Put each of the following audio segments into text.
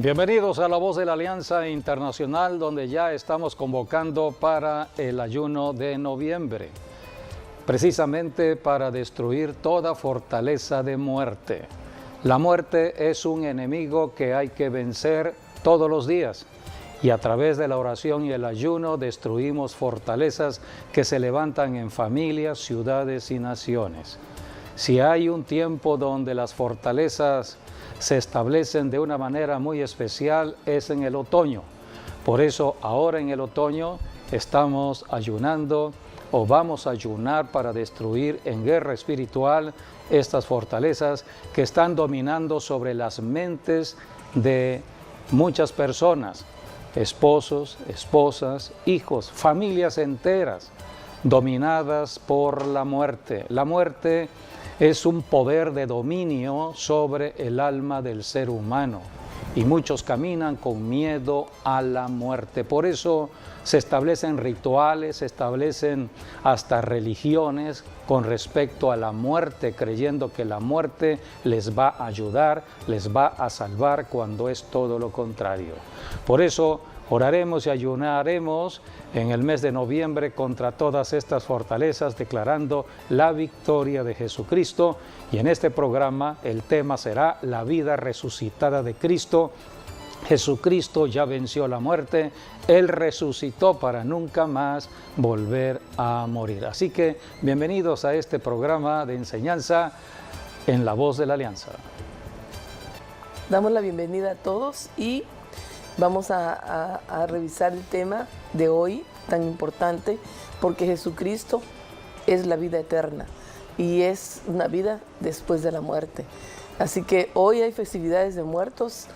Bienvenidos a La Voz de la Alianza Internacional, donde ya estamos convocando para el ayuno de noviembre, precisamente para destruir toda fortaleza de muerte. La muerte es un enemigo que hay que vencer todos los días, y a través de la oración y el ayuno destruimos fortalezas que se levantan en familias, ciudades y naciones. Si hay un tiempo donde las fortalezas se establecen de una manera muy especial, es en el otoño. Por eso ahora en el otoño estamos ayunando o vamos a ayunar para destruir en guerra espiritual estas fortalezas que están dominando sobre las mentes de muchas personas, esposos, esposas, hijos, familias enteras dominadas por la muerte. La muerte es un poder de dominio sobre el alma del ser humano y muchos caminan con miedo a la muerte. Por eso se establecen rituales, se establecen hasta religiones con respecto a la muerte, creyendo que la muerte les va a ayudar, les va a salvar, cuando es todo lo contrario. Por eso oraremos y ayunaremos en el mes de noviembre contra todas estas fortalezas, declarando la victoria de Jesucristo. Y en este programa el tema será la vida resucitada de Cristo. Jesucristo ya venció la muerte, Él resucitó para nunca más volver a morir. Así que bienvenidos a este programa de enseñanza en La Voz de la Alianza. Damos la bienvenida a todos y vamos a revisar el tema de hoy tan importante, porque Jesucristo es la vida eterna y es una vida después de la muerte. Así que hoy hay festividades de muertos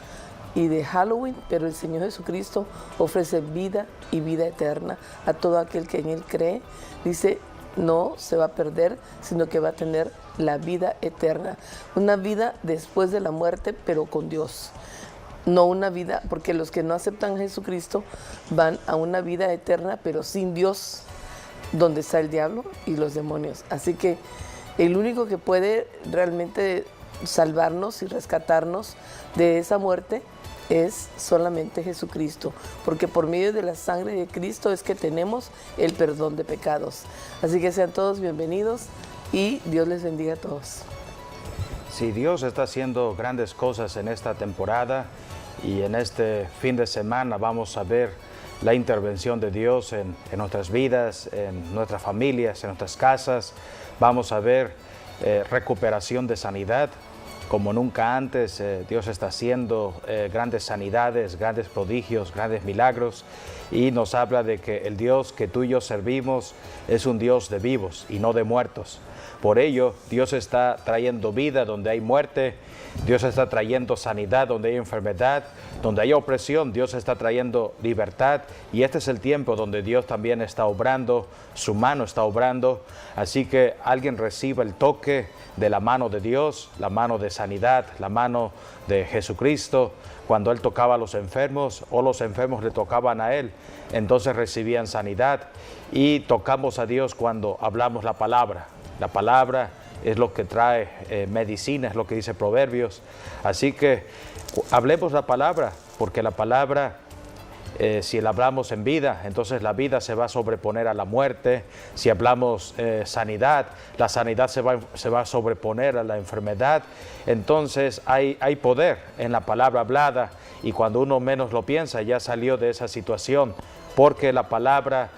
y de Halloween, pero el Señor Jesucristo ofrece vida y vida eterna a todo aquel que en Él cree. Dice, no se va a perder, sino que va a tener la vida eterna. Una vida después de la muerte, pero con Dios. No una vida, porque los que no aceptan a Jesucristo van a una vida eterna, pero sin Dios, donde está el diablo y los demonios. Así que el único que puede realmente salvarnos y rescatarnos de esa muerte es solamente Jesucristo, porque por medio de la sangre de Cristo es que tenemos el perdón de pecados. Así que sean todos bienvenidos y Dios les bendiga a todos. Sí, Dios está haciendo grandes cosas en esta temporada. Y en este fin de semana vamos a ver la intervención de Dios en nuestras vidas, en nuestras familias, en nuestras casas. Vamos a ver recuperación de sanidad como nunca antes. Dios está haciendo grandes sanidades, grandes prodigios, grandes milagros. Y nos habla de que el Dios que tú y yo servimos es un Dios de vivos y no de muertos. Por ello, Dios está trayendo vida donde hay muerte. Dios está trayendo sanidad donde hay enfermedad, donde hay opresión. Dios está trayendo libertad, y este es el tiempo donde Dios también está obrando, su mano está obrando. Así que alguien reciba el toque de la mano de Dios, la mano de sanidad, la mano de Jesucristo. Cuando Él tocaba a los enfermos o los enfermos le tocaban a Él, entonces recibían sanidad. Y tocamos a Dios cuando hablamos la palabra. La palabra es lo que trae medicina, es lo que dice Proverbios. Así que hablemos la palabra, porque la palabra, si la hablamos en vida, entonces la vida se va a sobreponer a la muerte. Si hablamos sanidad, la sanidad se va a sobreponer a la enfermedad. Entonces hay poder en la palabra hablada, y cuando uno menos lo piensa ya salió de esa situación, porque la palabra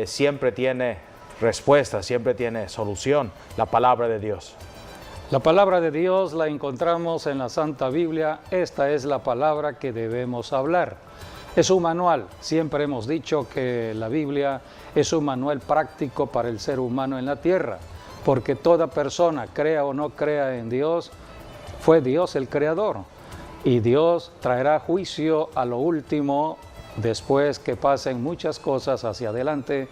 siempre tiene respuesta, siempre tiene solución, la palabra de Dios. La palabra de Dios la encontramos en la Santa Biblia. Esta es la palabra que debemos hablar. Es un manual. Siempre hemos dicho que la Biblia es un manual práctico para el ser humano en la tierra, porque toda persona, crea o no crea en Dios, fue Dios el creador, y Dios traerá juicio a lo último, después que pasen muchas cosas hacia adelante,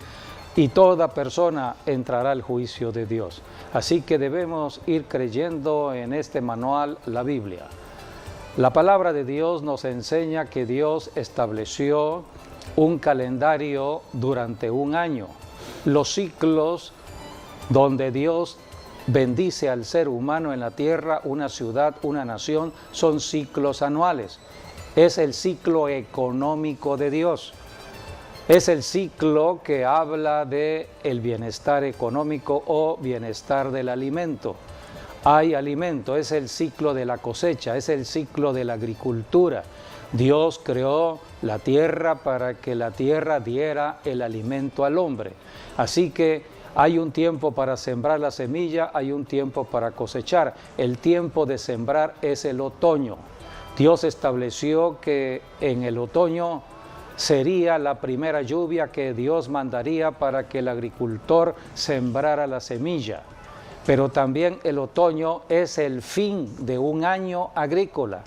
y toda persona entrará al juicio de Dios. Así que debemos ir creyendo en este manual, la Biblia. La palabra de Dios nos enseña que Dios estableció un calendario durante un año. Los ciclos donde Dios bendice al ser humano en la tierra, una ciudad, una nación, son ciclos anuales. es el ciclo económico de Dios. Es el ciclo que habla de el bienestar económico o bienestar del alimento. Hay alimento, es el ciclo de la cosecha, es el ciclo de la agricultura. Dios creó la tierra para que la tierra diera el alimento al hombre. Así que hay un tiempo para sembrar la semilla, hay un tiempo para cosechar. El tiempo de sembrar es el otoño. Dios estableció que en el otoño sería la primera lluvia que Dios mandaría para que el agricultor sembrara la semilla. Pero también el otoño es el fin de un año agrícola.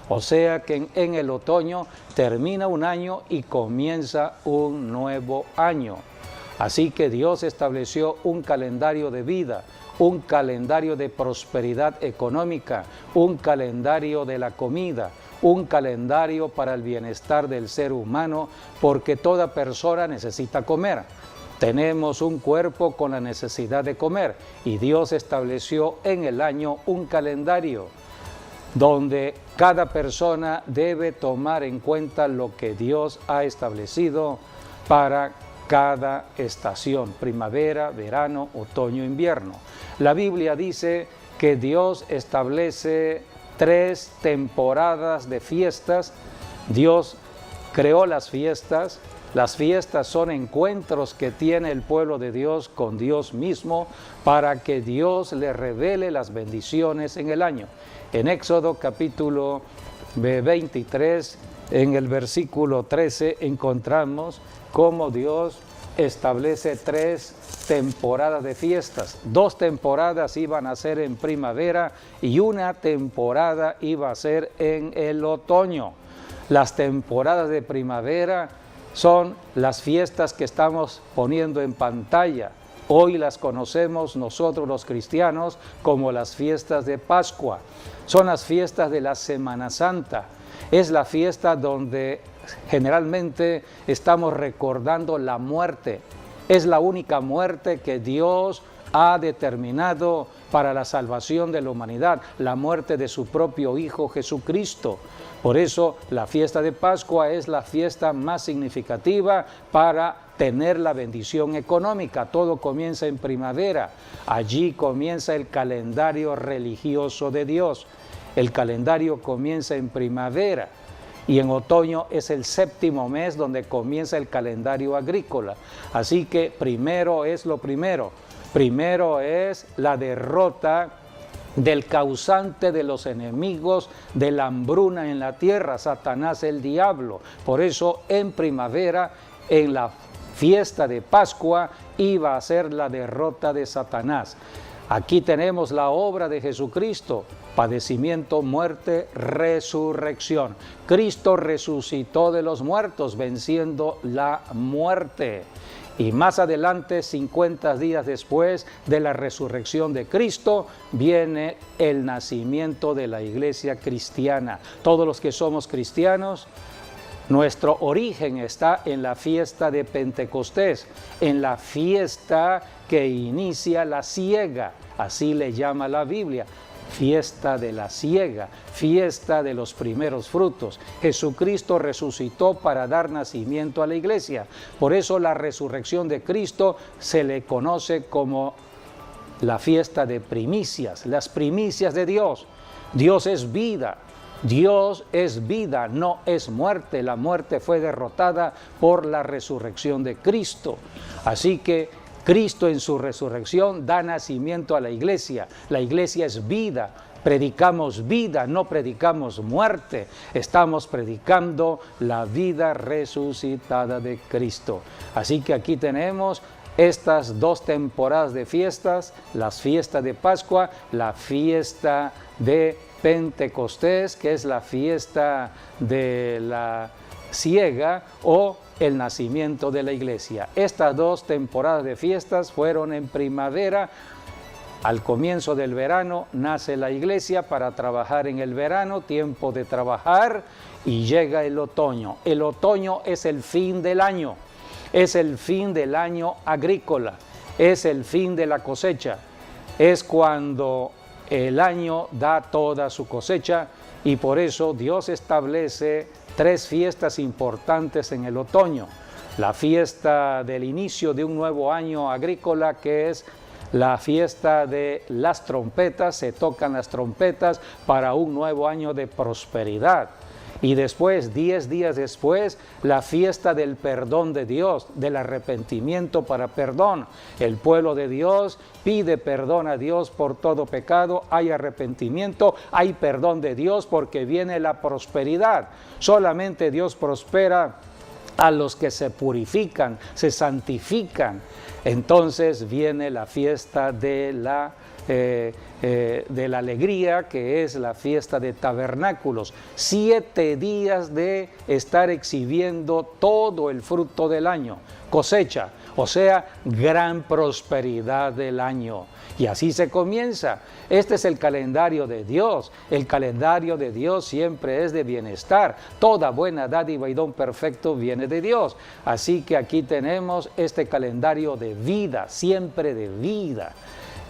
O sea que en el otoño termina un año y comienza un nuevo año. Así que Dios estableció un calendario de vida, un calendario de prosperidad económica, un calendario de la comida, un calendario para el bienestar del ser humano, porque toda persona necesita comer. Tenemos un cuerpo con la necesidad de comer y Dios estableció en el año un calendario donde cada persona debe tomar en cuenta lo que Dios ha establecido para cada estación, primavera, verano, otoño, invierno. La Biblia dice que Dios establece 3 temporadas de fiestas. Dios creó las fiestas. Las fiestas son encuentros que tiene el pueblo de Dios con Dios mismo para que Dios le revele las bendiciones en el año. En Éxodo capítulo 23, en el versículo 13, encontramos cómo Dios establece 3 temporadas de fiestas. 2 temporadas iban a ser en primavera y 1 temporada iba a ser en el otoño. Las temporadas de primavera son las fiestas que estamos poniendo en pantalla. Hoy las conocemos nosotros los cristianos como las fiestas de Pascua. Son las fiestas de la Semana Santa. Es la fiesta donde generalmente estamos recordando la muerte. Es la única muerte que Dios ha determinado para la salvación de la humanidad, la muerte de su propio Hijo Jesucristo. Por eso la fiesta de Pascua es la fiesta más significativa para tener la bendición económica. Todo comienza en primavera. Allí comienza el calendario religioso de Dios. El calendario comienza en primavera. Y en otoño es el 7º mes donde comienza el calendario agrícola. Así que primero es lo primero. Primero es la derrota del causante de los enemigos de la hambruna en la tierra, Satanás el diablo. Por eso en primavera, en la fiesta de Pascua, iba a ser la derrota de Satanás. Aquí tenemos la obra de Jesucristo: padecimiento, muerte, resurrección. Cristo resucitó de los muertos, venciendo la muerte. Y más adelante, 50 días después de la resurrección de Cristo, viene el nacimiento de la iglesia cristiana. Todos los que somos cristianos, nuestro origen está en la fiesta de Pentecostés, en la fiesta que inicia la siega, así le llama la Biblia. Fiesta de la siega, fiesta de los primeros frutos. Jesucristo resucitó para dar nacimiento a la iglesia. Por eso la resurrección de Cristo se le conoce como la fiesta de primicias, las primicias de Dios. Dios es vida. Dios es vida, no es muerte. La muerte fue derrotada por la resurrección de Cristo. Así que Cristo en su resurrección da nacimiento a la iglesia. La iglesia es vida. Predicamos vida, no predicamos muerte. Estamos predicando la vida resucitada de Cristo. Así que aquí tenemos estas 2 temporadas de fiestas: las fiestas de Pascua, la fiesta de Pentecostés, que es la fiesta de la siega o el nacimiento de la iglesia. Estas 2 temporadas de fiestas fueron en primavera. Al comienzo del verano nace la iglesia para trabajar en el verano, tiempo de trabajar, y llega el otoño. El otoño es el fin del año, es el fin del año agrícola, es el fin de la cosecha, es cuando el año da toda su cosecha, y por eso Dios establece tres fiestas importantes en el otoño. La fiesta del inicio de un nuevo año agrícola, que es la fiesta de las trompetas. Se tocan las trompetas para un nuevo año de prosperidad. Y después, 10 días después, la fiesta del perdón de Dios, del arrepentimiento para perdón. El pueblo de Dios pide perdón a Dios por todo pecado, hay arrepentimiento, hay perdón de Dios porque viene la prosperidad. Solamente Dios prospera a los que se purifican, se santifican. Entonces viene la fiesta de la alegría, que es la fiesta de tabernáculos. 7 días de estar exhibiendo todo el fruto del año, cosecha, o sea, gran prosperidad del año. Y así se comienza. Este es el calendario de Dios. El calendario de Dios siempre es de bienestar. Toda buena dádiva y don perfecto viene de Dios. Así que aquí tenemos este calendario de vida, siempre de vida.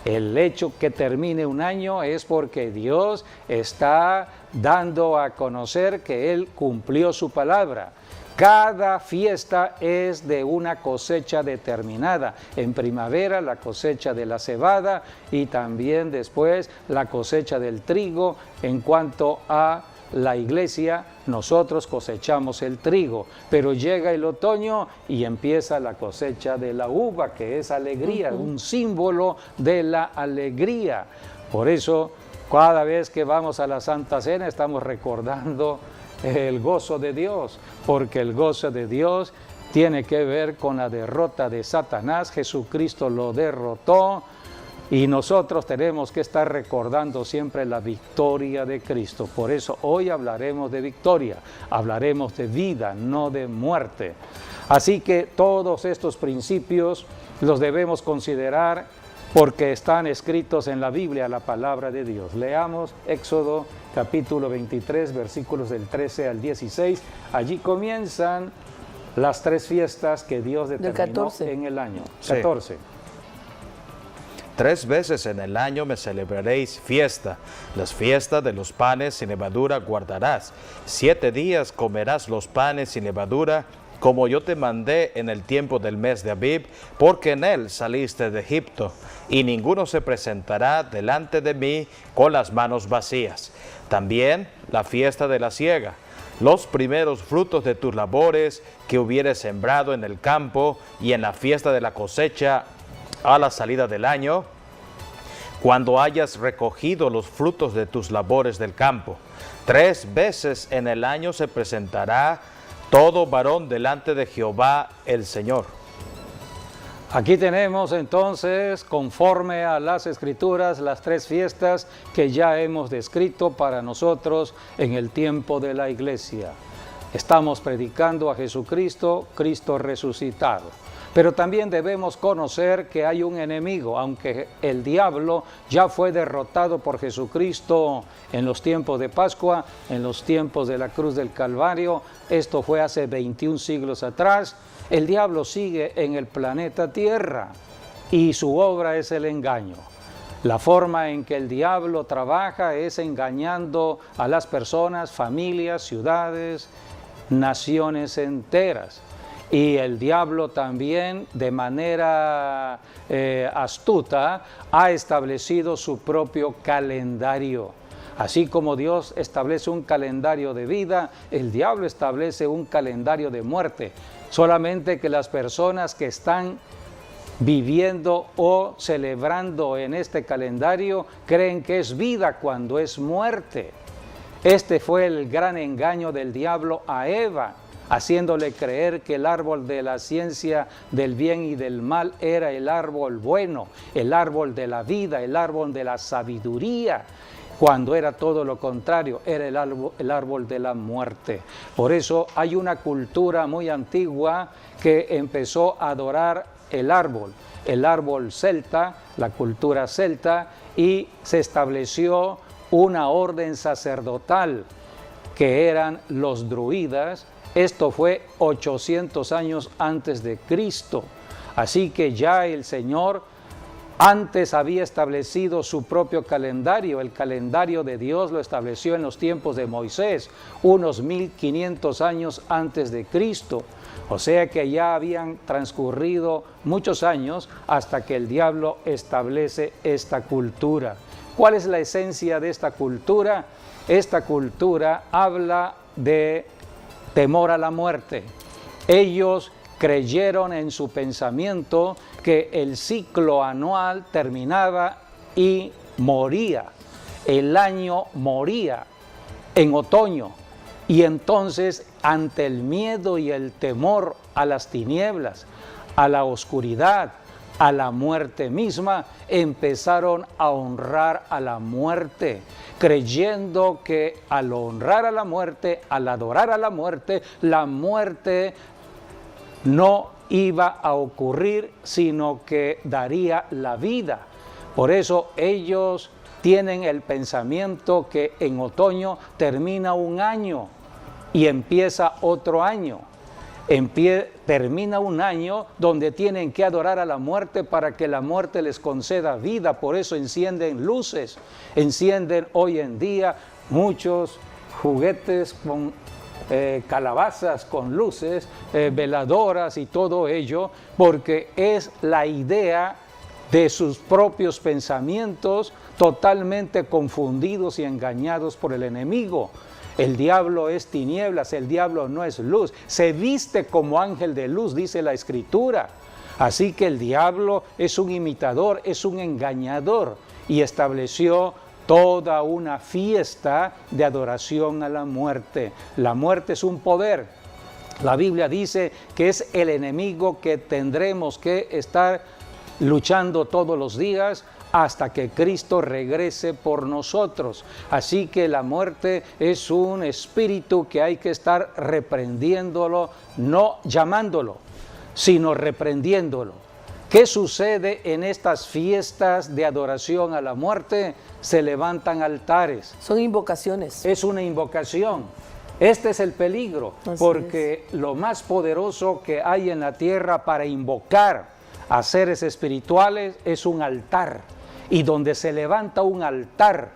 El hecho que termine un año es porque Dios está dando a conocer que Él cumplió su palabra. Cada fiesta es de una cosecha determinada. En primavera la cosecha de la cebada y también después la cosecha del trigo. En cuanto a la iglesia, nosotros cosechamos el trigo, pero llega el otoño y empieza la cosecha de la uva, que es alegría, un símbolo de la alegría. Por eso, cada vez que vamos a la Santa Cena estamos recordando el gozo de Dios, porque el gozo de Dios tiene que ver con la derrota de Satanás. Jesucristo lo derrotó y nosotros tenemos que estar recordando siempre la victoria de Cristo. Por eso hoy hablaremos de victoria, hablaremos de vida, no de muerte. Así que todos estos principios los debemos considerar porque están escritos en la Biblia, la palabra de Dios. Leamos Éxodo capítulo 23, versículos del 13 al 16. Allí comienzan las tres fiestas que Dios determinó en el año. 14. 3 veces en el año me celebraréis fiesta. Las fiestas de los panes sin levadura guardarás. 7 días comerás los panes sin levadura, como yo te mandé en el tiempo del mes de Abib, porque en él saliste de Egipto, y ninguno se presentará delante de mí con las manos vacías. También la fiesta de la siega, los primeros frutos de tus labores que hubieres sembrado en el campo, y en la fiesta de la cosecha a la salida del año, cuando hayas recogido los frutos de tus labores del campo. 3 veces en el año se presentará todo varón delante de Jehová el Señor. Aquí tenemos entonces, conforme a las Escrituras, las 3 fiestas que ya hemos descrito para nosotros en el tiempo de la iglesia. Estamos predicando a Jesucristo, Cristo resucitado. Pero también debemos conocer que hay un enemigo, aunque el diablo ya fue derrotado por Jesucristo en los tiempos de Pascua, en los tiempos de la cruz del Calvario. Esto fue hace 21 siglos atrás. El diablo sigue en el planeta Tierra y su obra es el engaño. La forma en que el diablo trabaja es engañando a las personas, familias, ciudades, naciones enteras. Y el diablo también, de manera astuta, ha establecido su propio calendario. Así como Dios establece un calendario de vida, el diablo establece un calendario de muerte. Solamente que las personas que están viviendo o celebrando en este calendario creen que es vida cuando es muerte. Este fue el gran engaño del diablo a Eva, haciéndole creer que el árbol de la ciencia del bien y del mal era el árbol bueno, el árbol de la vida, el árbol de la sabiduría, cuando era todo lo contrario, era el árbol de la muerte. Por eso hay una cultura muy antigua que empezó a adorar el árbol celta, la cultura celta, y se estableció una orden sacerdotal que eran los druidas. Esto fue 800 años antes de Cristo. Así que ya el Señor Antes había establecido su propio calendario. El calendario de Dios lo estableció en los tiempos de Moisés, unos 1500 años antes de Cristo. O sea que ya habían transcurrido muchos años hasta que el diablo establece esta cultura. ¿Cuál es la esencia de esta cultura? Esta cultura habla de temor a la muerte. Ellos creyeron en su pensamiento que el ciclo anual terminaba y moría. El año moría en otoño. Y entonces, ante el miedo y el temor a las tinieblas, a la oscuridad, a la muerte misma, empezaron a honrar a la muerte, creyendo que al honrar a la muerte, al adorar a la muerte no iba a ocurrir, sino que daría la vida. Por eso ellos tienen el pensamiento que en otoño termina un año y empieza otro año. Termina un año donde tienen que adorar a la muerte para que la muerte les conceda vida. Por eso encienden luces, encienden hoy en día muchos juguetes con calabazas con luces, veladoras y todo ello, porque es la idea de sus propios pensamientos totalmente confundidos y engañados por el enemigo. El diablo es tinieblas, el diablo no es luz, se viste como ángel de luz, dice la Escritura. Así que el diablo es un imitador, es un engañador, y estableció toda una fiesta de adoración a la muerte. La muerte es un poder. La Biblia dice que es el enemigo que tendremos que estar luchando todos los días hasta que Cristo regrese por nosotros. Así que la muerte es un espíritu que hay que estar reprendiéndolo, no llamándolo, sino reprendiéndolo. ¿Qué sucede en estas fiestas de adoración a la muerte? Se levantan altares. Son invocaciones. Es una invocación. Este es el peligro, porque lo más poderoso que hay en la tierra para invocar a seres espirituales es un altar. Y donde se levanta un altar,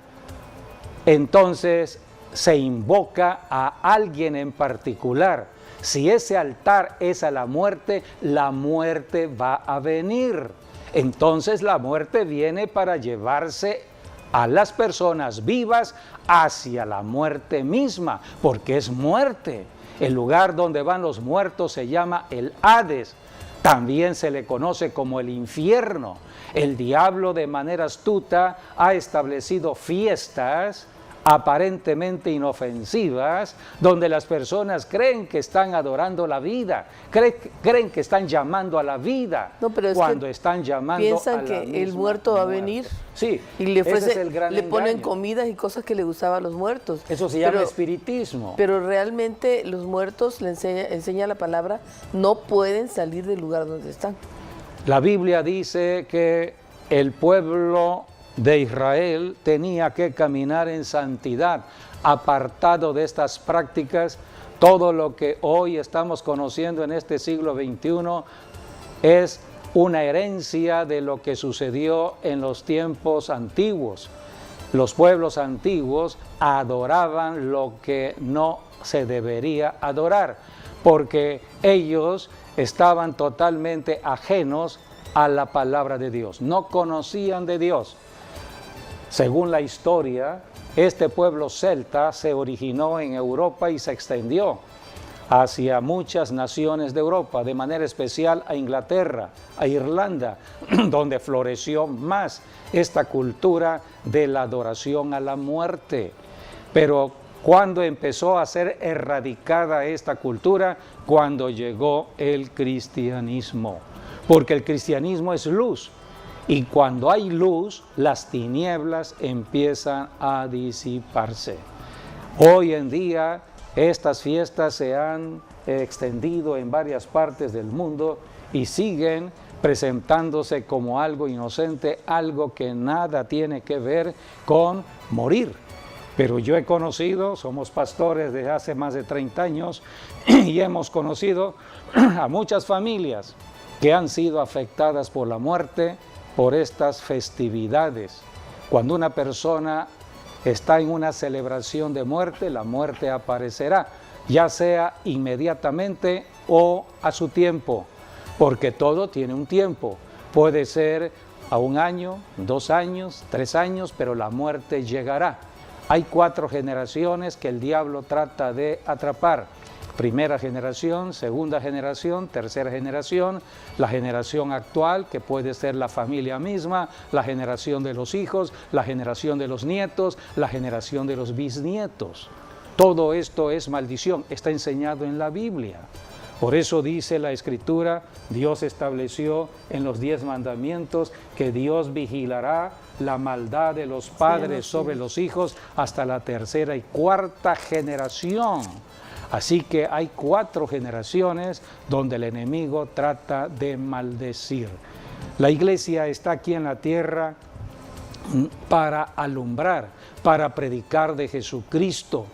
entonces se invoca a alguien en particular. Si ese altar es a la muerte va a venir. Entonces la muerte viene para llevarse a las personas vivas hacia la muerte misma, porque es muerte. El lugar donde van los muertos se llama el Hades. También se le conoce como el infierno. El diablo, de manera astuta, ha establecido fiestas aparentemente inofensivas, donde las personas creen que están adorando la vida, creen que están llamando a la vida, cuando están llamando a la piensan que el muerto va a venir. Sí, y le ponen engaño. comidas y cosas que le gustaban a los muertos. Eso se llama espiritismo. Pero realmente los muertos, le enseña la palabra, no pueden salir del lugar donde están. La Biblia dice que el pueblo de Israel tenía que caminar en santidad, apartado de estas prácticas. Todo lo que hoy estamos conociendo en este siglo XXI es una herencia de lo que sucedió en los tiempos antiguos. Los pueblos antiguos adoraban lo que no se debería adorar, porque ellos estaban totalmente ajenos a la palabra de Dios, no conocían de Dios. Según la historia, este pueblo celta se originó en Europa y se extendió hacia muchas naciones de Europa, de manera especial a Inglaterra, a Irlanda, donde floreció más esta cultura de la adoración a la muerte. Pero ¿cuándo empezó a ser erradicada esta cultura? Cuando llegó el cristianismo, porque el cristianismo es luz. Y cuando hay luz, las tinieblas empiezan a disiparse. Hoy en día, estas fiestas se han extendido en varias partes del mundo y siguen presentándose como algo inocente, algo que nada tiene que ver con morir. Pero yo he conocido, somos pastores desde hace más de 30 años, y hemos conocido a muchas familias que han sido afectadas por la muerte por estas festividades. Cuando una persona está en una celebración de muerte, la muerte aparecerá, ya sea inmediatamente o a su tiempo, porque todo tiene un tiempo. Puede ser a 1 año, 2 años, 3 años, pero la muerte llegará. Hay 4 generaciones que el diablo trata de atrapar. Primera generación, segunda generación, tercera generación, la generación actual, que puede ser la familia misma, la generación de los hijos, la generación de los nietos, la generación de los bisnietos. Todo esto es maldición, está enseñado en la Biblia. Por eso dice la Escritura, Dios estableció en los 10 mandamientos que Dios vigilará la maldad de los padres sobre los hijos hasta la 3ª y 4ª generación. Así que hay 4 generaciones donde el enemigo trata de maldecir. La iglesia está aquí en la tierra para alumbrar, para predicar de Jesucristo.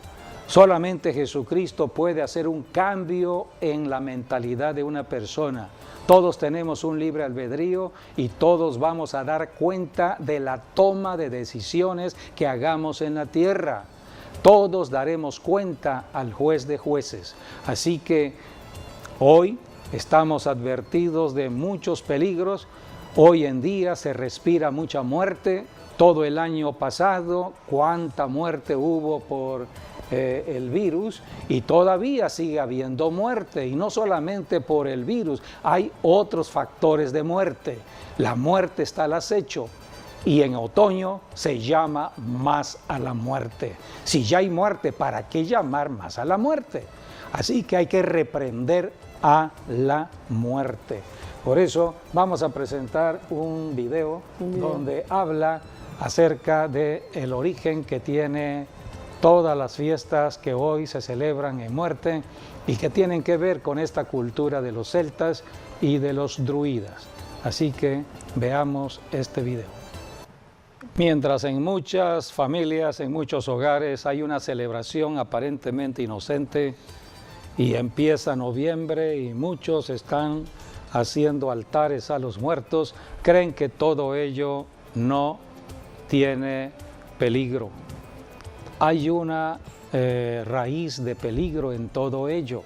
Solamente Jesucristo puede hacer un cambio en la mentalidad de una persona. Todos tenemos un libre albedrío y todos vamos a dar cuenta de la toma de decisiones que hagamos en la tierra. Todos daremos cuenta al juez de jueces. Así que hoy estamos advertidos de muchos peligros. Hoy en día se respira mucha muerte. Todo el año pasado, cuánta muerte hubo por el virus, y todavía sigue habiendo muerte, y no solamente por el virus, hay otros factores de muerte. La muerte está al acecho, y en otoño se llama más a la muerte. Si ya hay muerte, ¿para qué llamar más a la muerte? Así que hay que reprender a la muerte. Por eso vamos a presentar un video donde habla acerca del origen que tiene todas las fiestas que hoy se celebran en muerte y que tienen que ver con esta cultura de los celtas y de los druidas. Así que veamos este video. Mientras en muchas familias, en muchos hogares hay una celebración aparentemente inocente y empieza noviembre y muchos están haciendo altares a los muertos, creen que todo ello no tiene peligro. Hay una raíz de peligro en todo ello.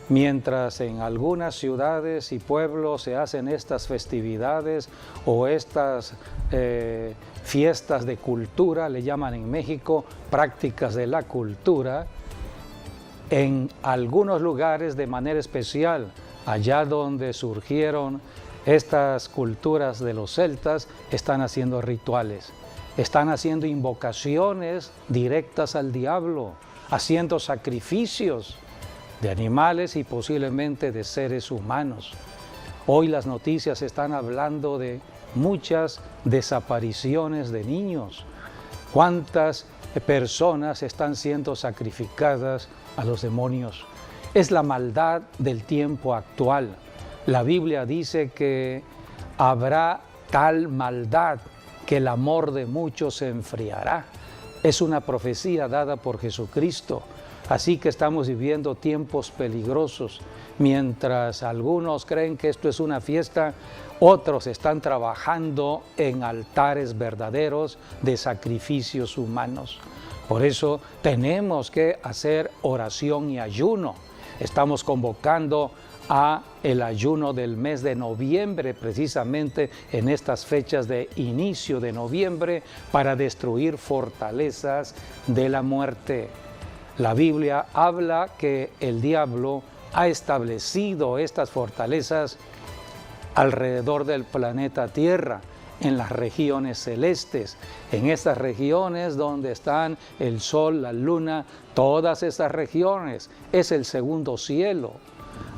Mientras en algunas ciudades y pueblos se hacen estas festividades o estas fiestas de cultura, le llaman en México prácticas de la cultura, en algunos lugares de manera especial, allá donde surgieron estas culturas de los celtas, están haciendo rituales. Están haciendo invocaciones directas al diablo, haciendo sacrificios de animales y posiblemente de seres humanos. Hoy las noticias están hablando de muchas desapariciones de niños. ¿Cuántas personas están siendo sacrificadas a los demonios? Es la maldad del tiempo actual. La Biblia dice que habrá tal maldad que el amor de muchos se enfriará. Es una profecía dada por Jesucristo. Así que estamos viviendo tiempos peligrosos. Mientras algunos creen que esto es una fiesta, otros están trabajando en altares verdaderos de sacrificios humanos. Por eso tenemos que hacer oración y ayuno. Estamos convocando a el ayuno del mes de noviembre, precisamente en estas fechas de inicio de noviembre, para destruir fortalezas de la muerte. La Biblia habla que el diablo ha establecido estas fortalezas alrededor del planeta Tierra, en las regiones celestes, en estas regiones donde están el sol, la luna, todas esas regiones, es el segundo cielo.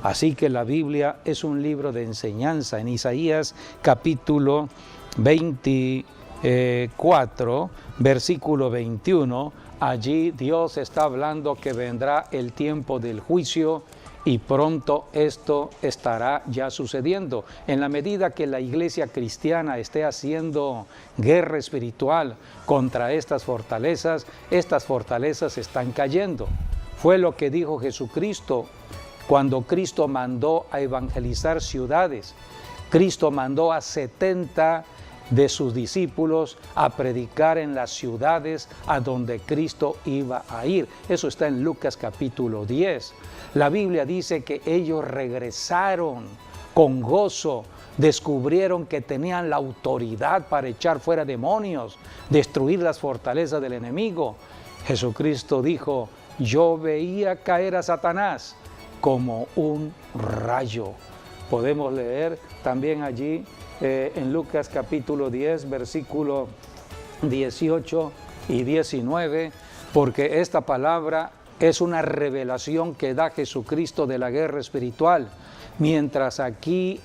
Así que la Biblia es un libro de enseñanza. En Isaías capítulo 24, versículo 21, allí Dios está hablando que vendrá el tiempo del juicio y pronto esto estará ya sucediendo. En la medida que la iglesia cristiana esté haciendo guerra espiritual contra estas fortalezas están cayendo. Fue lo que dijo Jesucristo cuando Cristo mandó a evangelizar ciudades. Cristo mandó a 70 de sus discípulos a predicar en las ciudades a donde Cristo iba a ir. Eso está en Lucas capítulo 10. La Biblia dice que ellos regresaron con gozo, descubrieron que tenían la autoridad para echar fuera demonios, destruir las fortalezas del enemigo. Jesucristo dijo: yo veía caer a Satanás como un rayo. Podemos leer también allí en Lucas capítulo 10, versículo 18 y 19, porque esta palabra es una revelación que da Jesucristo de la guerra espiritual. Mientras aquí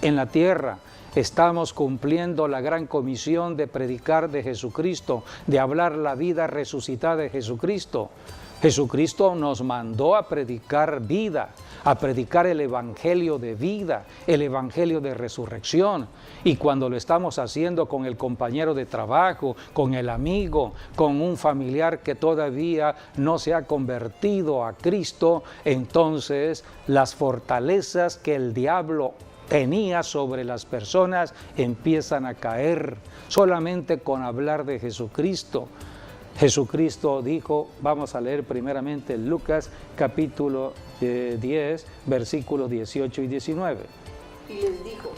en la tierra estamos cumpliendo la gran comisión de predicar de Jesucristo, de hablar la vida resucitada de Jesucristo. Jesucristo nos mandó a predicar vida, a predicar el evangelio de vida, el evangelio de resurrección. Y cuando lo estamos haciendo con el compañero de trabajo, con el amigo, con un familiar que todavía no se ha convertido a Cristo, entonces las fortalezas que el diablo tenía sobre las personas empiezan a caer solamente con hablar de Jesucristo. Jesucristo dijo, vamos a leer primeramente Lucas capítulo 10, versículos 18 y 19. Y les dijo: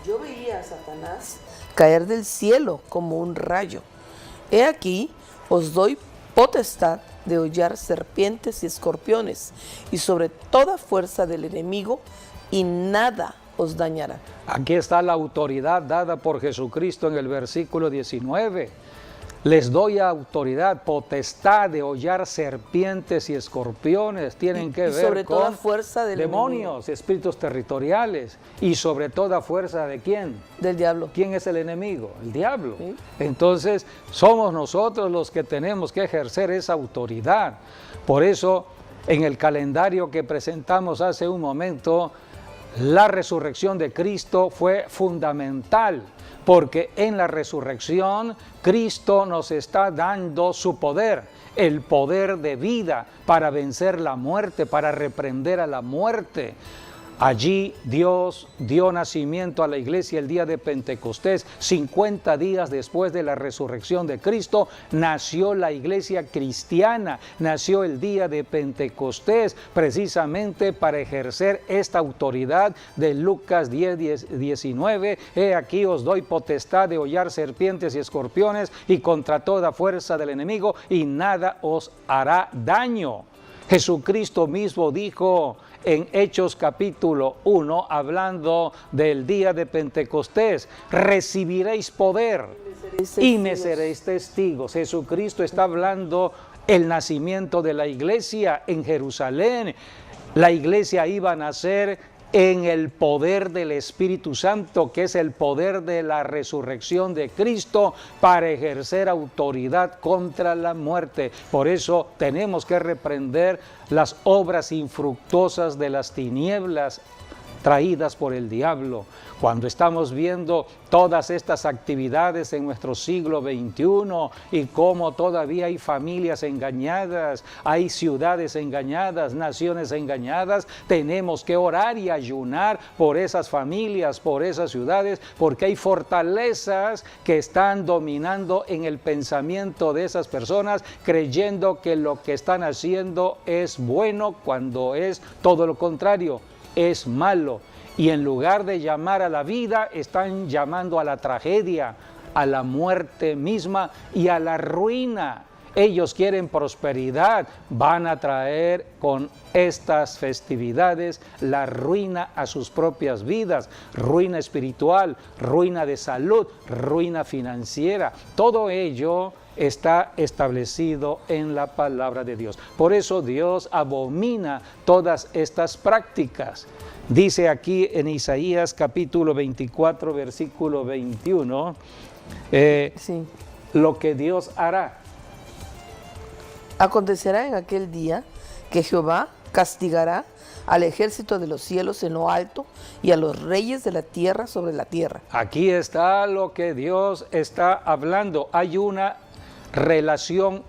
yo veía a Satanás caer del cielo como un rayo. He aquí, os doy potestad de hollar serpientes y escorpiones, y sobre toda fuerza del enemigo, y nada os dañará. Aquí está la autoridad dada por Jesucristo en el versículo 19. Les doy autoridad, potestad de hollar serpientes y escorpiones. Tienen que ver sobre con toda fuerza del demonios, enemigo. Espíritus territoriales. Y sobre toda fuerza ¿de quién? Del diablo. ¿Quién es el enemigo? El diablo. Sí. Entonces, somos nosotros los que tenemos que ejercer esa autoridad. Por eso, en el calendario que presentamos hace un momento, la resurrección de Cristo fue fundamental, porque en la resurrección Cristo nos está dando su poder, el poder de vida para vencer la muerte, para reprender a la muerte. Allí Dios dio nacimiento a la iglesia el día de Pentecostés. 50 días después de la resurrección de Cristo, nació la iglesia cristiana, nació el día de Pentecostés, precisamente para ejercer esta autoridad de Lucas 10, 19. He aquí os doy potestad de hollar serpientes y escorpiones y contra toda fuerza del enemigo, y nada os hará daño. Jesucristo mismo dijo en Hechos capítulo 1, hablando del día de Pentecostés: recibiréis poder y me seréis testigos. Jesucristo está hablando el nacimiento de la iglesia en Jerusalén. La iglesia iba a nacer en el poder del Espíritu Santo, que es el poder de la resurrección de Cristo, para ejercer autoridad contra la muerte. Por eso tenemos que reprender las obras infructuosas de las tinieblas traídas por el diablo. Cuando estamos viendo todas estas actividades en nuestro siglo XXI y cómo todavía hay familias engañadas, hay ciudades engañadas, naciones engañadas, tenemos que orar y ayunar por esas familias, por esas ciudades, porque hay fortalezas que están dominando en el pensamiento de esas personas, creyendo que lo que están haciendo es bueno cuando es todo lo contrario, es malo. Y en lugar de llamar a la vida, están llamando a la tragedia, a la muerte misma y a la ruina. Ellos quieren prosperidad, van a traer con estas festividades la ruina a sus propias vidas, ruina espiritual, ruina de salud, ruina financiera. Todo ello está establecido en la palabra de Dios. Por eso Dios abomina todas estas prácticas. Dice aquí en Isaías capítulo 24, versículo 21, Sí. lo que Dios hará. Acontecerá en aquel día que Jehová castigará al ejército de los cielos en lo alto y a los reyes de la tierra sobre la tierra. Aquí está lo que Dios está hablando. Hay una relación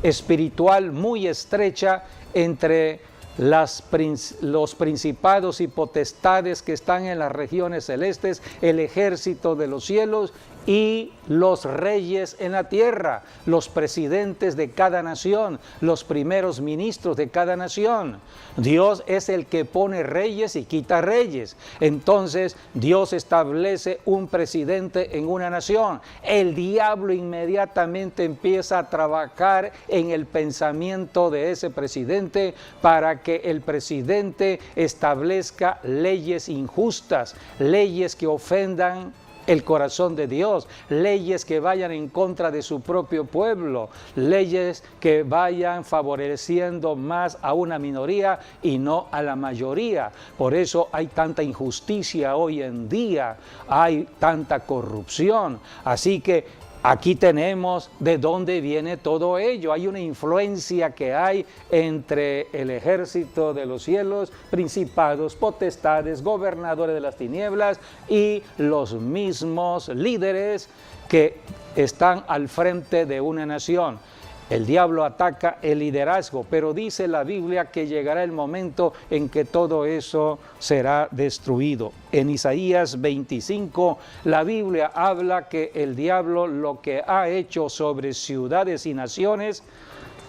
espiritual muy estrecha entre los principados y potestades que están en las regiones celestes, el ejército de los cielos y los reyes en la tierra, los presidentes de cada nación, los primeros ministros de cada nación. Dios es el que pone reyes y quita reyes. Entonces Dios establece un presidente en una nación. El diablo inmediatamente empieza a trabajar en el pensamiento de ese presidente para que el presidente establezca leyes injustas, leyes que ofendan el corazón de Dios, leyes que vayan en contra de su propio pueblo, leyes que vayan favoreciendo más a una minoría y no a la mayoría. Por eso hay tanta injusticia hoy en día, hay tanta corrupción. Así que aquí tenemos de dónde viene todo ello. Hay una influencia que hay entre el ejército de los cielos, principados, potestades, gobernadores de las tinieblas y los mismos líderes que están al frente de una nación. El diablo ataca el liderazgo, pero dice la Biblia que llegará el momento en que todo eso será destruido. En Isaías 25, la Biblia habla que el diablo lo que ha hecho sobre ciudades y naciones,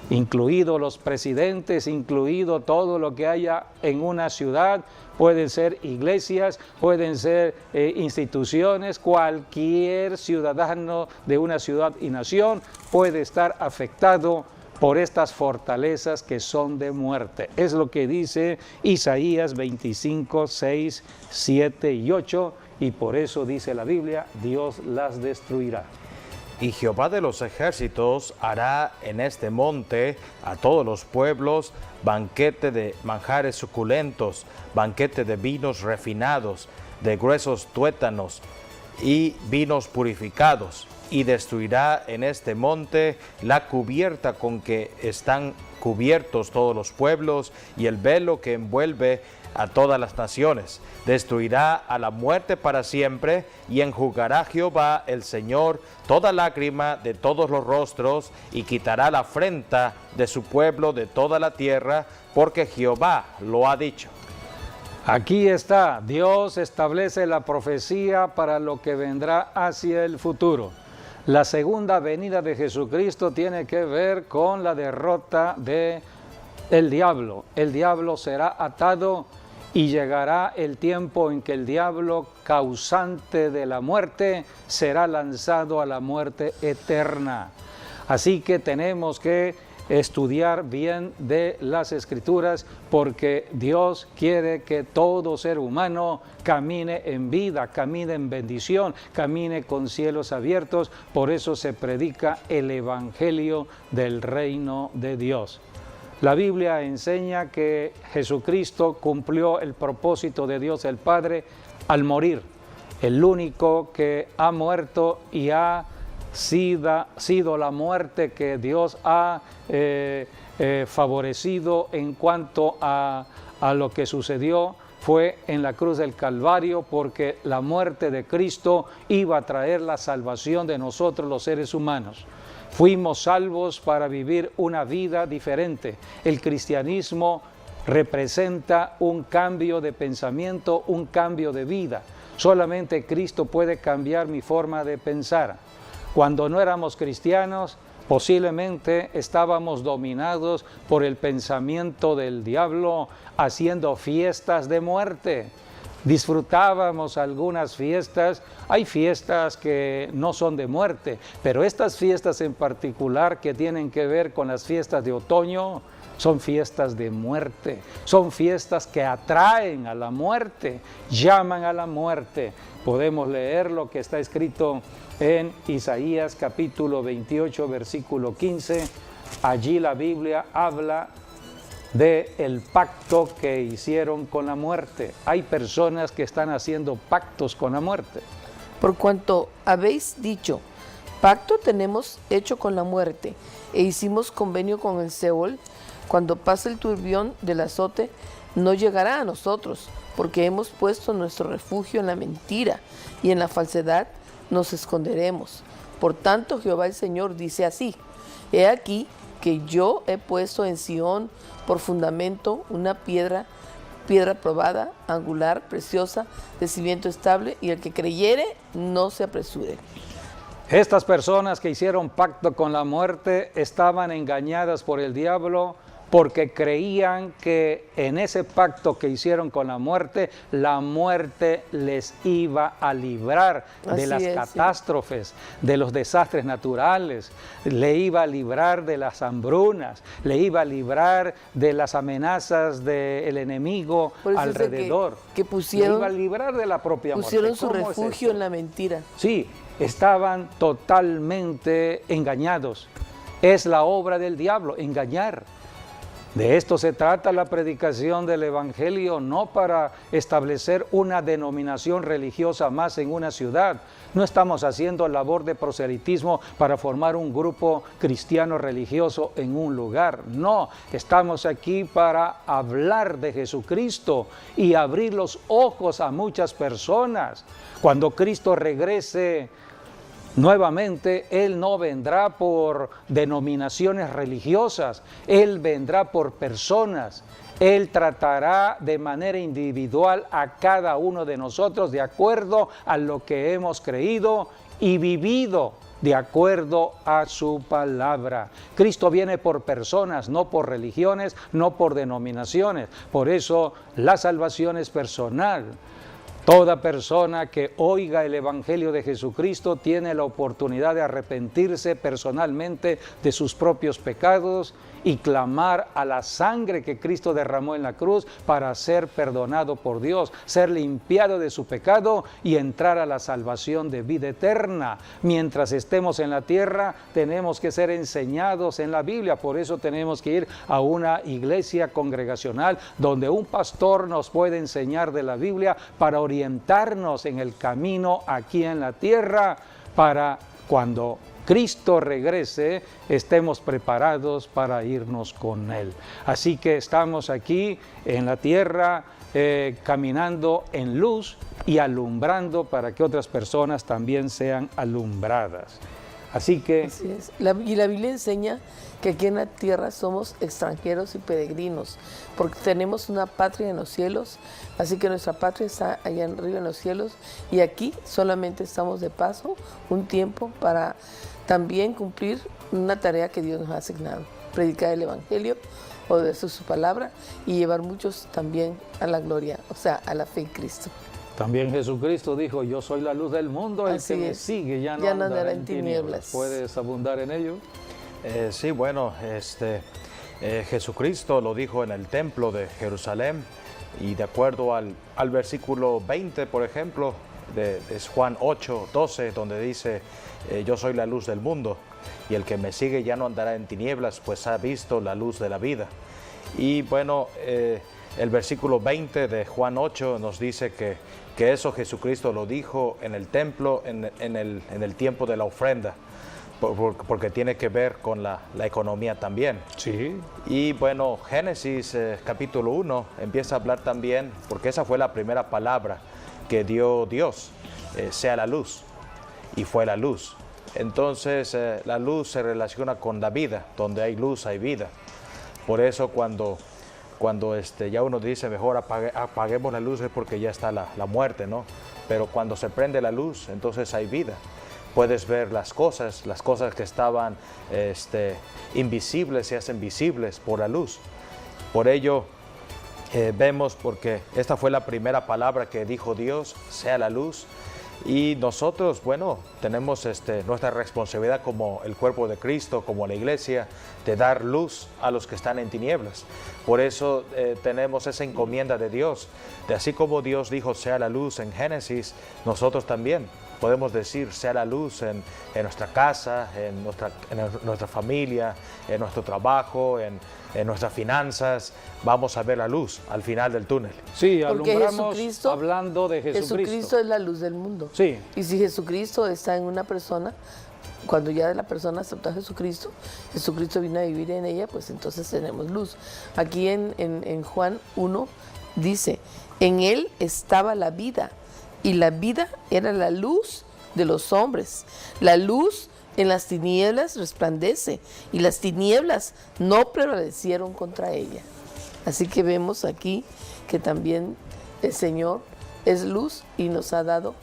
incluidos los presidentes, incluido todo lo que haya en una ciudad, pueden ser iglesias, pueden ser instituciones, cualquier ciudadano de una ciudad y nación puede estar afectado por estas fortalezas que son de muerte. Es lo que dice Isaías 25, 6, 7 y 8, y por eso dice la Biblia, Dios las destruirá. Y Jehová de los ejércitos hará en este monte a todos los pueblos banquete de manjares suculentos, banquete de vinos refinados, de gruesos tuétanos y vinos purificados. Y destruirá en este monte la cubierta con que están cubiertos todos los pueblos y el velo que envuelve a todas las naciones. Destruirá a la muerte para siempre y enjugará Jehová el Señor toda lágrima de todos los rostros y quitará la afrenta de su pueblo de toda la tierra, porque Jehová lo ha dicho. Aquí está, Dios establece la profecía para lo que vendrá hacia el futuro. La segunda venida de Jesucristo tiene que ver con la derrota del diablo. El diablo será atado y llegará el tiempo en que el diablo, causante de la muerte, será lanzado a la muerte eterna. Así que tenemos que estudiar bien de las Escrituras, porque Dios quiere que todo ser humano camine en vida, camine en bendición, camine con cielos abiertos. Por eso se predica el Evangelio del reino de Dios. La Biblia enseña que Jesucristo cumplió el propósito de Dios el Padre al morir. El único que ha muerto y ha sido la muerte que Dios ha favorecido en cuanto a lo que sucedió fue en la cruz del Calvario, porque la muerte de Cristo iba a traer la salvación de nosotros los seres humanos. Fuimos salvos para vivir una vida diferente. El cristianismo representa un cambio de pensamiento, un cambio de vida. Solamente Cristo puede cambiar mi forma de pensar. Cuando no éramos cristianos, posiblemente estábamos dominados por el pensamiento del diablo, haciendo fiestas de muerte. Disfrutábamos algunas fiestas, hay fiestas que no son de muerte, pero estas fiestas en particular que tienen que ver con las fiestas de otoño, son fiestas de muerte, son fiestas que atraen a la muerte, llaman a la muerte. Podemos leer lo que está escrito en Isaías capítulo 28, versículo 15. Allí la Biblia habla del pacto que hicieron con la muerte. Hay personas que están haciendo pactos con la muerte. Por cuanto habéis dicho, pacto tenemos hecho con la muerte, e hicimos convenio con el Seol, cuando pase el turbión del azote, no llegará a nosotros, porque hemos puesto nuestro refugio en la mentira, y en la falsedad nos esconderemos. Por tanto, Jehová el Señor dice así: he aquí que yo he puesto en Sión por fundamento una piedra probada, angular, preciosa, de cimiento estable, y el que creyere no se apresure. Estas personas que hicieron pacto con la muerte estaban engañadas por el diablo porque creían que en ese pacto que hicieron con la muerte les iba a librar de las catástrofes, de los desastres naturales, le iba a librar de las hambrunas, le iba a librar de las amenazas del enemigo alrededor, que pusieron, le iba a librar de la propia muerte. Pusieron su refugio en la mentira. Sí, estaban totalmente engañados. Es la obra del diablo, engañar. De esto se trata la predicación del Evangelio, no para establecer una denominación religiosa más en una ciudad. No estamos haciendo labor de proselitismo para formar un grupo cristiano religioso en un lugar. No, estamos aquí para hablar de Jesucristo y abrir los ojos a muchas personas. Cuando Cristo regrese nuevamente, Él no vendrá por denominaciones religiosas, Él vendrá por personas. Él tratará de manera individual a cada uno de nosotros de acuerdo a lo que hemos creído y vivido, de acuerdo a su palabra. Cristo viene por personas, no por religiones, no por denominaciones. Por eso la salvación es personal. Toda persona que oiga el Evangelio de Jesucristo tiene la oportunidad de arrepentirse personalmente de sus propios pecados y clamar a la sangre que Cristo derramó en la cruz para ser perdonado por Dios, ser limpiado de su pecado y entrar a la salvación de vida eterna. Mientras estemos en la tierra, tenemos que ser enseñados en la Biblia. Por eso tenemos que ir a una iglesia congregacional donde un pastor nos puede enseñar de la Biblia para orientarnos en el camino aquí en la tierra, para cuando Cristo regrese, estemos preparados para irnos con Él. Así que estamos aquí en la tierra caminando en luz y alumbrando para que otras personas también sean alumbradas. Así que... Así es. Y la Biblia enseña que aquí en la tierra somos extranjeros y peregrinos, porque tenemos una patria en los cielos, así que nuestra patria está allá arriba en los cielos, y aquí solamente estamos de paso un tiempo para también cumplir una tarea que Dios nos ha asignado, predicar el Evangelio, obedecer su palabra y llevar muchos también a la gloria, o sea, a la fe en Cristo. También Jesucristo dijo, yo soy la luz del mundo, el que me sigue ya no andará en tinieblas. ¿Puedes abundar en ello? Sí, bueno, Jesucristo lo dijo en el templo de Jerusalén, y de acuerdo al versículo 20, por ejemplo, de Juan 8, 12, donde dice, yo soy la luz del mundo, y el que me sigue ya no andará en tinieblas, pues ha visto la luz de la vida. Y bueno, el versículo 20 de Juan 8 nos dice que eso Jesucristo lo dijo en el templo, en el tiempo de la ofrenda, porque tiene que ver con la economía también. Sí. Y bueno, Génesis capítulo 1 empieza a hablar también, porque esa fue la primera palabra que dio Dios, sea la luz, y fue la luz. Entonces la luz se relaciona con la vida, donde hay luz hay vida. Por eso cuando ya uno dice mejor apaguemos la luz, es porque ya está la muerte, ¿no? Pero cuando se prende la luz, entonces hay vida. Puedes ver las cosas que estaban invisibles se hacen visibles por la luz. Por ello vemos, porque esta fue la primera palabra que dijo Dios, sea la luz. Y nosotros, bueno, tenemos nuestra responsabilidad como el cuerpo de Cristo, como la iglesia, de dar luz a los que están en tinieblas. Por eso tenemos esa encomienda de Dios, de así como Dios dijo sea la luz en Génesis, nosotros también podemos decir sea la luz en nuestra casa, en nuestra familia, en nuestro trabajo, en nuestras finanzas. Vamos a ver la luz al final del túnel. Sí, alumbramos hablando de Jesucristo. Jesucristo es la luz del mundo. Sí. Y si Jesucristo está en una persona, cuando ya la persona aceptó a Jesucristo, Jesucristo vino a vivir en ella, pues entonces tenemos luz. Aquí en Juan 1 dice, en él estaba la vida, y la vida era la luz de los hombres. La luz en las tinieblas resplandece, y las tinieblas no prevalecieron contra ella. Así que vemos aquí que también el Señor es luz y nos ha dado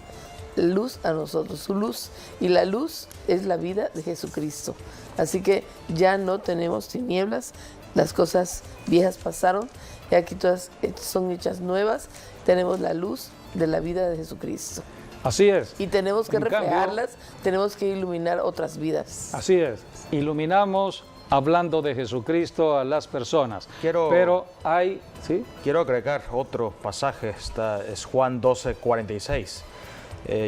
luz a nosotros, su luz. Y la luz es la vida de Jesucristo. Así que ya no tenemos tinieblas, las cosas viejas pasaron y aquí todas son hechas nuevas. Tenemos la luz de la vida de Jesucristo. Así es. Y tenemos que En cambio, reflejarlas, tenemos que iluminar otras vidas. Así es. Iluminamos hablando de Jesucristo a las personas. Pero hay, ¿sí? Quiero agregar otro pasaje, es Juan 12:46.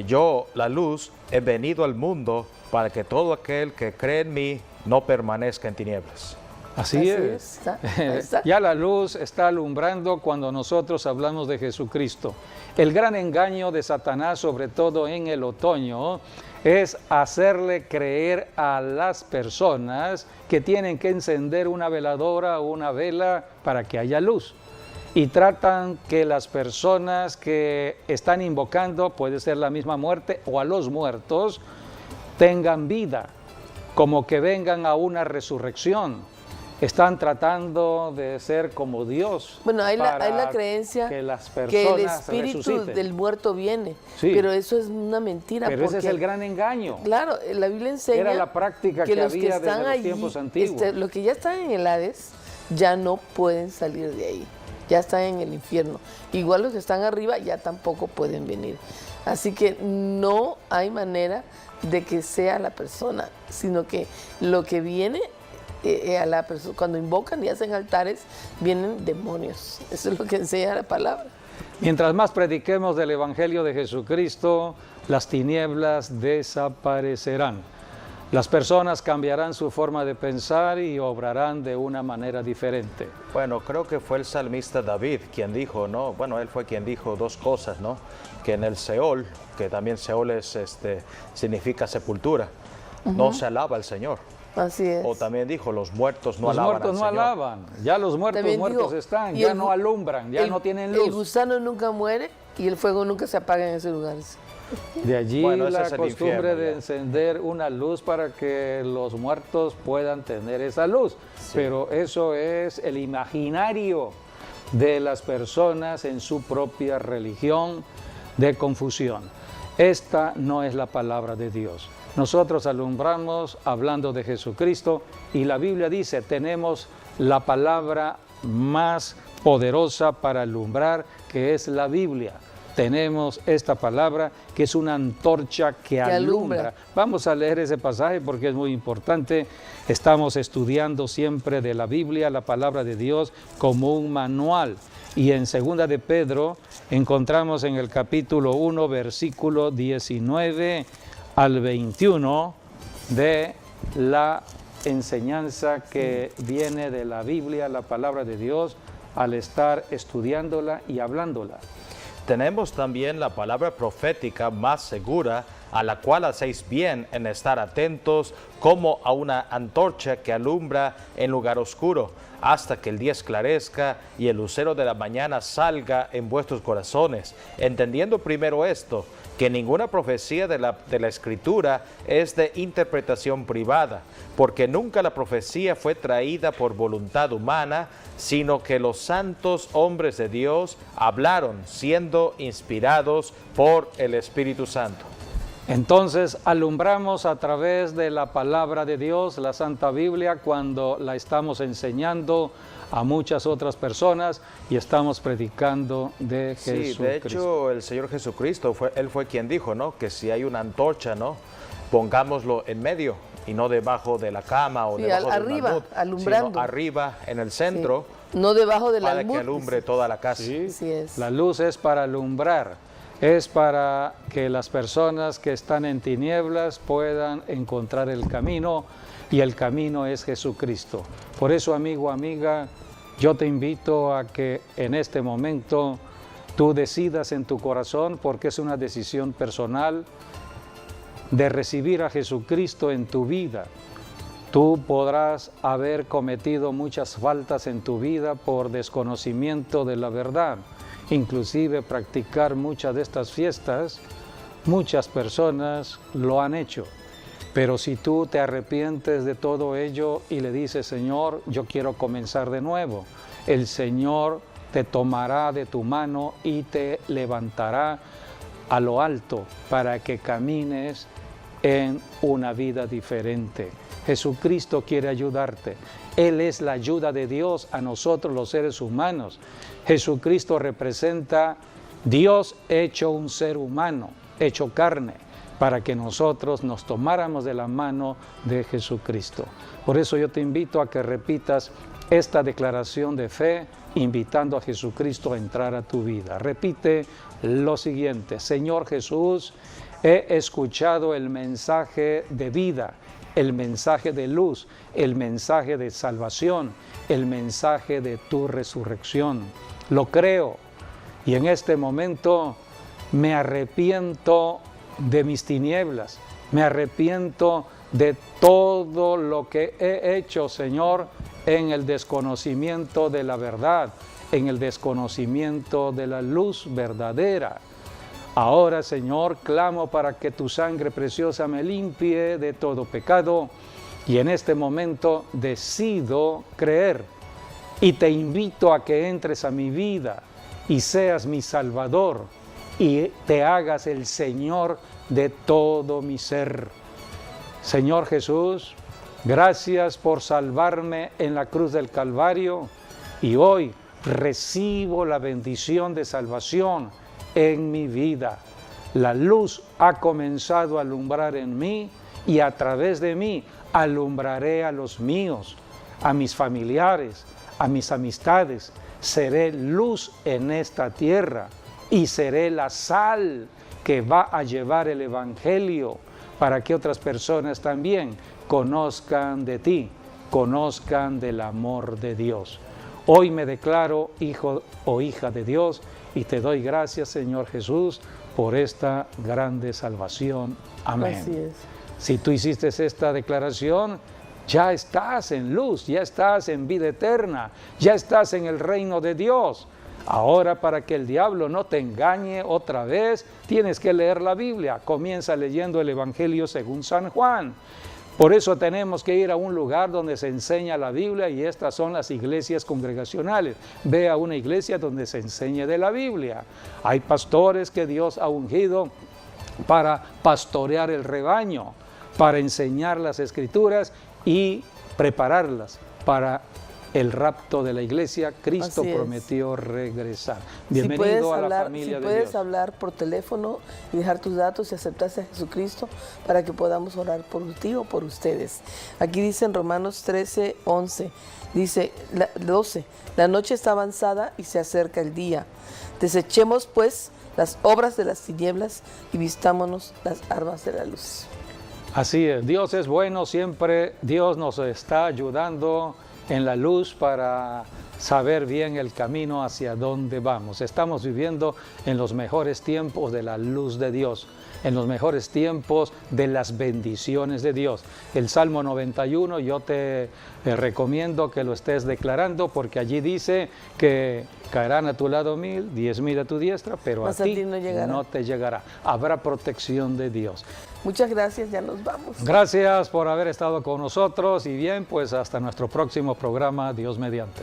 Yo, la luz, he venido al mundo para que todo aquel que cree en mí no permanezca en tinieblas. Así es. Está. Ya la luz está alumbrando cuando nosotros hablamos de Jesucristo. El gran engaño de Satanás, sobre todo en el otoño, es hacerle creer a las personas que tienen que encender una veladora o una vela para que haya luz. Y tratan que las personas que están invocando, puede ser la misma muerte o a los muertos, tengan vida, como que vengan a una resurrección. Están tratando de ser como Dios. Bueno, hay la creencia que las personas que el espíritu resuciten. del muerto viene, Sí. pero eso es una mentira. Pero ese es el gran engaño. Claro, la Biblia enseña Era la práctica que los había están desde los allí, tiempos antiguos. los que ya están en el Hades, ya no pueden salir de ahí, ya están en el infierno. Igual los que están arriba ya tampoco pueden venir. Así que no hay manera de que sea la persona, sino que lo que viene a la persona, cuando invocan y hacen altares, vienen demonios. Eso es lo que enseña la palabra. Mientras más prediquemos del Evangelio de Jesucristo, las tinieblas desaparecerán. Las personas cambiarán su forma de pensar y obrarán de una manera diferente. Bueno, creo que fue el salmista David quien dijo, ¿no? Bueno, él fue quien dijo dos cosas, ¿no? Que en el Seol, que también Seol es, significa sepultura, no se alaba al Señor. Así es. O también dijo, los muertos no alaban al Señor. Los muertos no alaban, ya los muertos están, ya no alumbran, ya no tienen luz. El gusano nunca muere y el fuego nunca se apaga en esos lugares. De allí la costumbre infierno, de encender una luz para que los muertos puedan tener esa luz. Sí. Pero eso es el imaginario de las personas en su propia religión de confusión. Esta no es la palabra de Dios. Nosotros alumbramos hablando de Jesucristo y la Biblia dice, tenemos la palabra más poderosa para alumbrar, que es la Biblia. Tenemos esta palabra que es una antorcha que alumbra. Vamos a leer ese pasaje porque es muy importante. Estamos estudiando siempre de la Biblia, la palabra de Dios, como un manual. Y en 2 de Pedro encontramos en el capítulo 1, versículo 19 al 21 de la enseñanza que viene de la Biblia, la palabra de Dios, al estar estudiándola y hablándola. Tenemos también la palabra profética más segura, a la cual hacéis bien en estar atentos como a una antorcha que alumbra en lugar oscuro, hasta que el día esclarezca y el lucero de la mañana salga en vuestros corazones, entendiendo primero esto, que ninguna profecía de la Escritura es de interpretación privada, porque nunca la profecía fue traída por voluntad humana, sino que los santos hombres de Dios hablaron siendo inspirados por el Espíritu Santo. Entonces alumbramos a través de la palabra de Dios, la Santa Biblia, cuando la estamos enseñando a muchas otras personas y estamos predicando de Jesucristo. Sí, de hecho el Señor Jesucristo, Él fue quien dijo, ¿no? Que si hay una antorcha, ¿no? Pongámoslo en medio y no debajo de la cama o debajo arriba, del almud, alumbrando. sino arriba en el centro, no debajo del para almud, que alumbre toda la casa. Sí, así es. La luz es para alumbrar, es para que las personas que están en tinieblas puedan encontrar el camino, y el camino es Jesucristo. Por eso, amigo, amiga, yo te invito a que en este momento tú decidas en tu corazón, porque es una decisión personal, de recibir a Jesucristo en tu vida. Tú podrás haber cometido muchas faltas en tu vida por desconocimiento de la verdad, inclusive practicar muchas de estas fiestas. Muchas personas lo han hecho, pero si tú te arrepientes de todo ello y le dices, Señor, yo quiero comenzar de nuevo, el Señor te tomará de tu mano y te levantará a lo alto para que camines en una vida diferente. Jesucristo quiere ayudarte. Él es la ayuda de Dios a nosotros los seres humanos. Jesucristo representa Dios hecho un ser humano, hecho carne, para que nosotros nos tomáramos de la mano de Jesucristo. Por eso yo te invito a que repitas esta declaración de fe, invitando a Jesucristo a entrar a tu vida. Repite lo siguiente: Señor Jesús, he escuchado el mensaje de vida, el mensaje de luz, el mensaje de salvación, el mensaje de tu resurrección. Lo creo y en este momento me arrepiento de mis tinieblas, me arrepiento de todo lo que he hecho, Señor, en el desconocimiento de la verdad, en el desconocimiento de la luz verdadera. Ahora, Señor, clamo para que tu sangre preciosa me limpie de todo pecado y en este momento decido creer y te invito a que entres a mi vida y seas mi Salvador y te hagas el Señor de todo mi ser. Señor Jesús, gracias por salvarme en la cruz del Calvario y hoy recibo la bendición de salvación en mi vida. La luz ha comenzado a alumbrar en mí y a través de mí alumbraré a los míos, a mis familiares, a mis amistades. Seré luz en esta tierra y seré la sal que va a llevar el Evangelio para que otras personas también conozcan de ti, conozcan del amor de Dios. Hoy me declaro hijo o hija de Dios y te doy gracias, Señor Jesús, por esta grande salvación. Amén. Así es. Si tú hiciste esta declaración, ya estás en luz, ya estás en vida eterna, ya estás en el reino de Dios. Ahora, para que el diablo no te engañe otra vez, tienes que leer la Biblia. Comienza leyendo el Evangelio según San Juan. Por eso tenemos que ir a un lugar donde se enseña la Biblia y estas son las iglesias congregacionales. Ve a una iglesia donde se enseñe de la Biblia. Hay pastores que Dios ha ungido para pastorear el rebaño, para enseñar las Escrituras y prepararlas para el rapto de la iglesia. Cristo prometió regresar. Bienvenido a la familia de Dios. Si puedes hablar por teléfono y dejar tus datos y aceptarse a Jesucristo para que podamos orar por ti o por ustedes. Aquí dice en Romanos 13, 11, dice 12, la noche está avanzada y se acerca el día. Desechemos pues las obras de las tinieblas y vistámonos las armas de la luz. Así es, Dios es bueno, siempre Dios nos está ayudando en la luz para saber bien el camino hacia dónde vamos. Estamos viviendo en los mejores tiempos de la luz de Dios, en los mejores tiempos de las bendiciones de Dios. El Salmo 91 yo te recomiendo que lo estés declarando porque allí dice que caerán a tu lado 1000, 10,000 a tu diestra, pero a ti no te llegará. Habrá protección de Dios. Muchas gracias, ya nos vamos. Gracias por haber estado con nosotros y bien, pues hasta nuestro próximo programa, Dios mediante.